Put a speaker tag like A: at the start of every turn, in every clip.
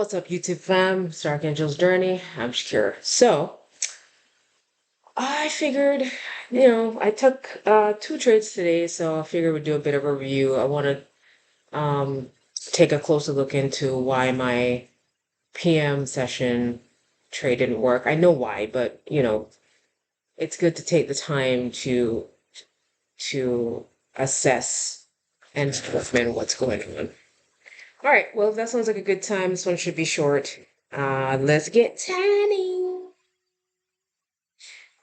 A: What's up, YouTube fam? It's Dark Angel's Journey. I'm Shakira. So, I figured, I took two trades today, so I figured we'd do a bit of a review. I want to take a closer look into why my PM session trade didn't work. I know why, but it's good to take the time to assess and determine what's going on. All right, well, that sounds like a good time. This one should be short. Let's get tiny.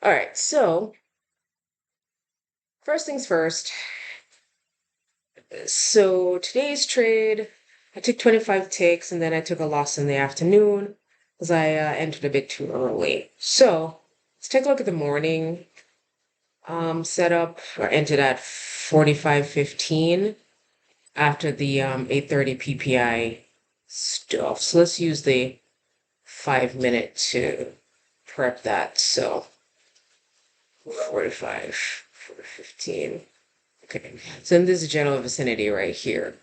A: All right, so first things first. So today's trade, I took 25 ticks and then I took a loss in the afternoon because I entered a bit too early. So let's take a look at the morning setup. I entered at 45.15 after the 8:30 PPI stuff. So let's use the 5 minute to prep that. So 45, 4:15. Okay, so in this general vicinity right here.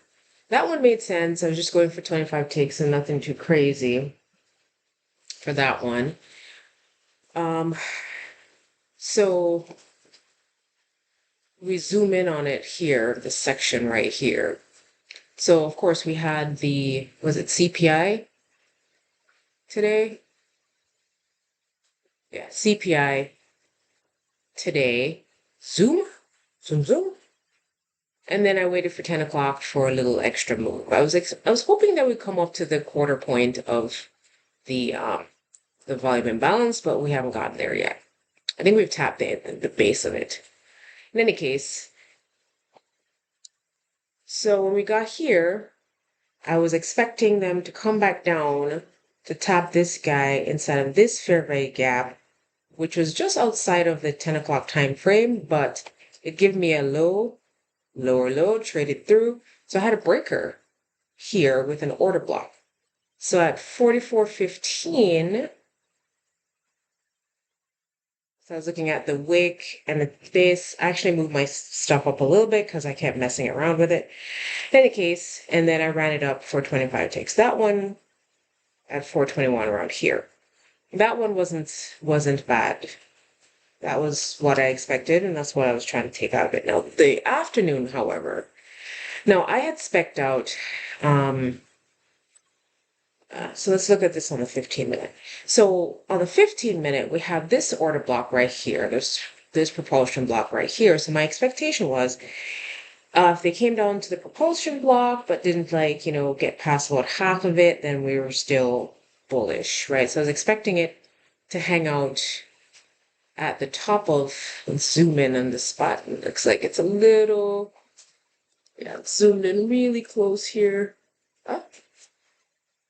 A: That one made sense. I was just going for 25 takes and nothing too crazy for that one. So we zoom in on it here, the section right here. So of course we had was it CPI today? Yeah, CPI today. Zoom. And then I waited for 10 o'clock for a little extra move. I was hoping that we'd come up to the quarter point of the volume imbalance, but we haven't gotten there yet. I think we've tapped the base of it. In any case, so when we got here, I was expecting them to come back down to tap this guy inside of this fair value gap, which was just outside of the 10 o'clock time frame, but it gave me a lower low, traded through. So I had a breaker here with an order block. So at 44.15, so I was looking at the wick and this. I actually moved my stuff up a little bit because I kept messing around with it. In any case, and then I ran it up for 25 ticks. That one at 421 around here. That one wasn't bad. That was what I expected, and that's what I was trying to take out of it. Now, the afternoon, however, now I had specced out, so let's look at this on the 15-minute. So on the 15-minute, we have this order block right here. There's this propulsion block right here. So my expectation was if they came down to the propulsion block, but didn't get past about half of it, then we were still bullish, right? So I was expecting it to hang out at the top of, let's zoom in on the spot. It looks like it's a little, it's zoomed in really close here. Oh,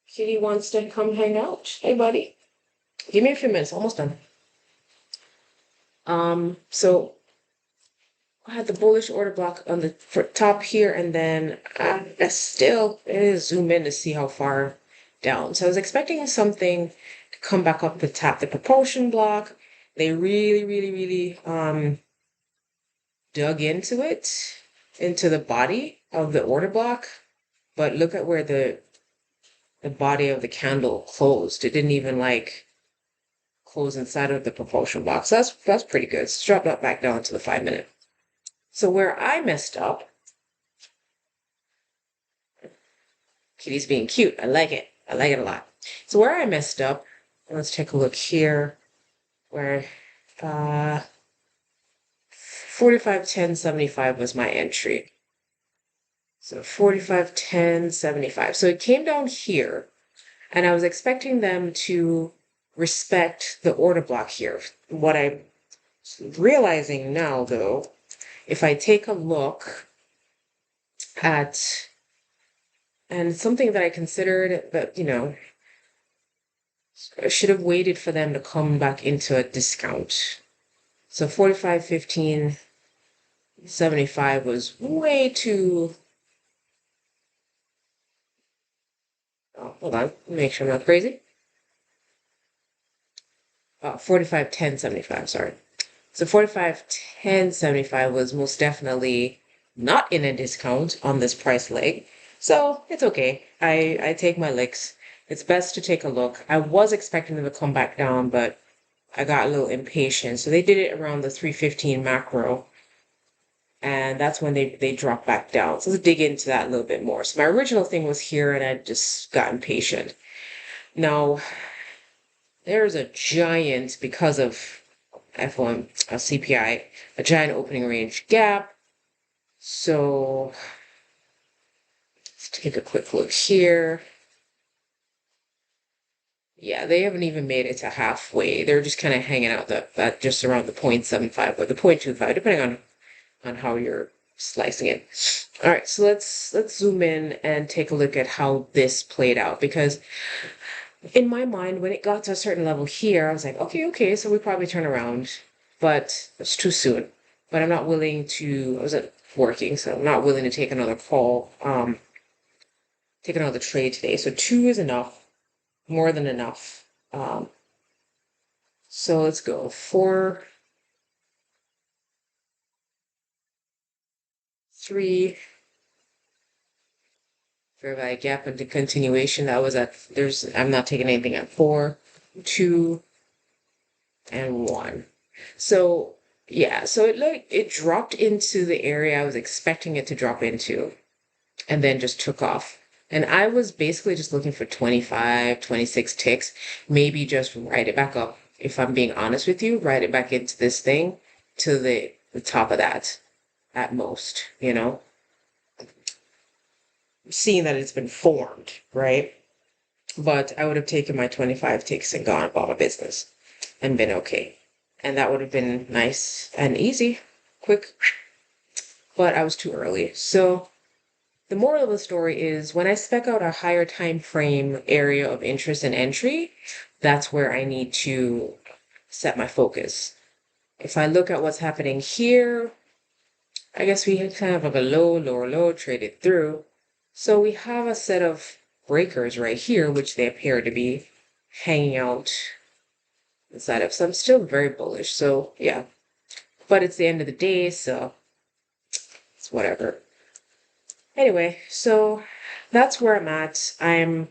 A: Kitty wants to come hang out. Hey, buddy. Give me a few minutes, almost done. So I had the bullish order block on the top here, and then I still zoom in to see how far down. So I was expecting something to come back up to tap the propulsion block. They really dug into it, into the body of the order block. But look at where the body of the candle closed. It didn't even close inside of the propulsion block. So that's pretty good. Let's drop that back down to the 5-minute. So where I messed up, Kitty's being cute. I like it. I like it a lot. So where I messed up, let's take a look here, where 45.10.75 was my entry. So 45.10.75. So it came down here, and I was expecting them to respect the order block here. What I'm realizing now, though, if I take a look at, and something that I considered that, I should have waited for them to come back into a discount. So 45.15.75 was way too. Oh, hold on, make sure I'm not crazy. 45.10.75, sorry. So 45.10.75 was most definitely not in a discount on this price leg. So it's okay. I take my licks. it's best to take a look. I was expecting them to come back down, but I got a little impatient. So they did it around the 315 macro, and that's when they dropped back down. So let's dig into that a little bit more. So my original thing was here, and I just got impatient. Now, there's a giant, because of F1 CPI, a giant opening range gap. So let's take a quick look here. Yeah, they haven't even made it to halfway. They're just kind of hanging out that just around the 0.75 or the 0.25, depending on how you're slicing it. All right, so let's zoom in and take a look at how this played out, because in my mind, when it got to a certain level here, I was like, okay, so we probably turn around, but it's too soon. But I'm not willing to. I wasn't working, so I'm not willing to take another call, take another trade today. So two is enough, more than enough. So let's go 4, 3. Fair value gap into continuation. That was at I'm not taking anything at 4, 2, and 1. So yeah, so it dropped into the area I was expecting it to drop into, and then just took off. And I was basically just looking for 25, 26 ticks, maybe just write it back up. If I'm being honest with you, write it back into this thing to the top of that at most, seeing that it's been formed, right? But I would have taken my 25 ticks and gone about my business and been okay. And that would have been nice and easy, quick, but I was too early. So the moral of the story is, when I spec out a higher time frame area of interest and entry, that's where I need to set my focus. If I look at what's happening here, I guess we had kind of like a lower low traded through. So we have a set of breakers right here, which they appear to be hanging out inside of. So I'm still very bullish. So yeah, but it's the end of the day, so it's whatever. Anyway, so that's where I'm at. I'm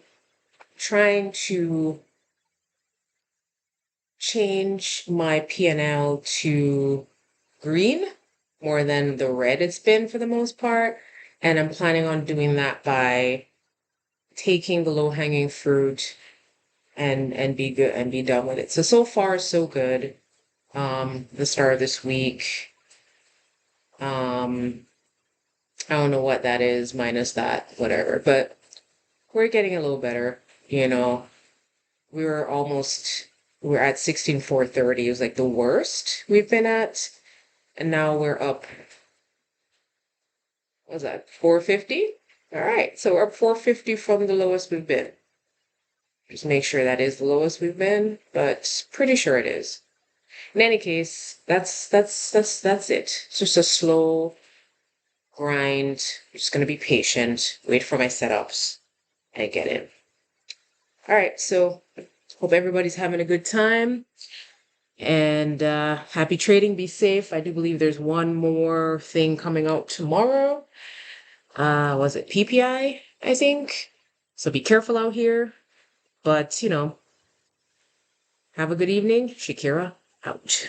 A: trying to change my P&L to green more than the red it's been for the most part. And I'm planning on doing that by taking the low-hanging fruit and be good and be done with it. So far so good. The start of this week. I don't know what that is minus that, whatever, but we're getting a little better, you know. We we're at 16,430. It was like the worst we've been at. And now we're up, what was that, 450? All right, so we're up 450 from the lowest we've been. Just make sure that is the lowest we've been, but pretty sure it is. In any case, that's it. It's just a slow grind. I'm just gonna be patient, wait for my setups, and get in. All right, so hope everybody's having a good time. And happy trading. Be safe. I do believe there's one more thing coming out tomorrow. Was it PPI, I think? So be careful out here. But, have a good evening. Shakira out.